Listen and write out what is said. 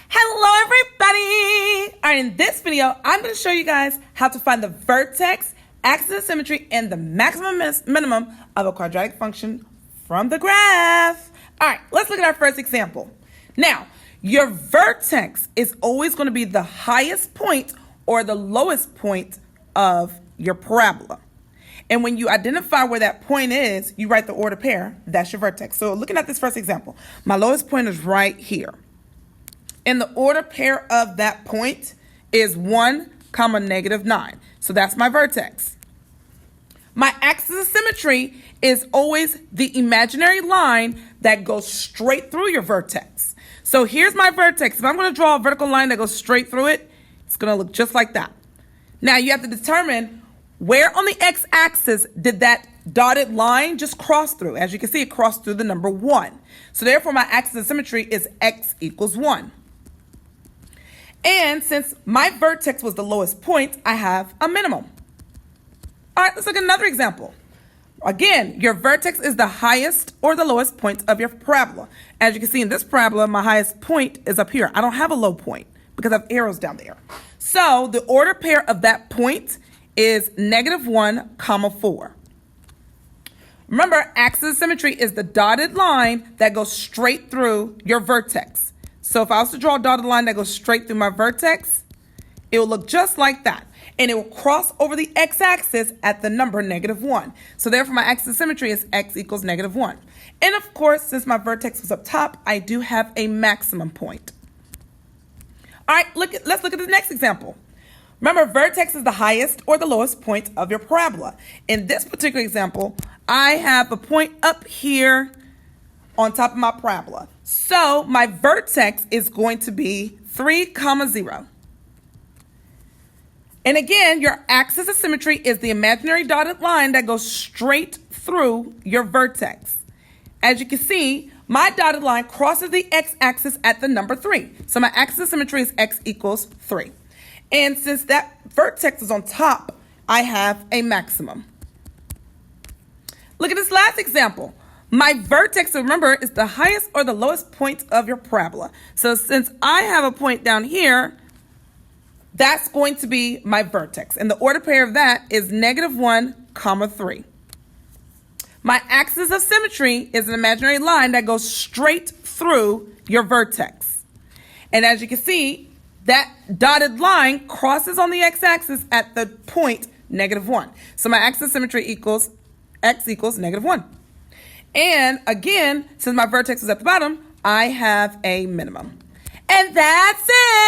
Hello everybody! Alright, in this video, I'm going to show you guys how to find the vertex, axis of symmetry, and the maximum minimum of a quadratic function from the graph. Alright, let's look at our first example. Now, your vertex is always going to be the highest point or the lowest point of your parabola. And when you identify where that point is, you write the order pair. That's your vertex. So looking at this first example, my lowest point is right here. And the order pair of that point is 1, -9. So that's my vertex. My axis of symmetry is always the imaginary line that goes straight through your vertex. So here's my vertex. If I'm going to draw a vertical line that goes straight through it, it's going to look just like that. Now you have to determine where on the x-axis did that dotted line just cross through. As you can see, it crossed through the number 1. So therefore, my axis of symmetry is x equals 1. And since my vertex was the lowest point, I have a minimum. All right, let's look at another example. Again, your vertex is the highest or the lowest point of your parabola. As you can see in this parabola, my highest point is up here. I don't have a low point because I have arrows down there. So the order pair of that point is -1, 4. Remember, axis of symmetry is the dotted line that goes straight through your vertex. So if I was to draw a dotted line that goes straight through my vertex, it will look just like that. And it will cross over the x-axis at the number -1. So therefore, my axis of symmetry is x equals -1. And of course, since my vertex was up top, I do have a maximum point. All right, let's look at the next example. Remember, vertex is the highest or the lowest point of your parabola. In this particular example, I have a point up here on top of my parabola. So my vertex is going to be 3, 0. And again, your axis of symmetry is the imaginary dotted line that goes straight through your vertex. As you can see, my dotted line crosses the x-axis at the number 3. So my axis of symmetry is x equals 3. And since that vertex is on top, I have a maximum. Look at this last example. My vertex, remember, is the highest or the lowest point of your parabola. So since I have a point down here, that's going to be my vertex. And the order pair of that is -1, 3. My axis of symmetry is an imaginary line that goes straight through your vertex. And as you can see, that dotted line crosses on the x-axis at the point -1. So my axis of symmetry equals x equals -1. And again, since my vertex is at the bottom, I have a minimum. And that's it.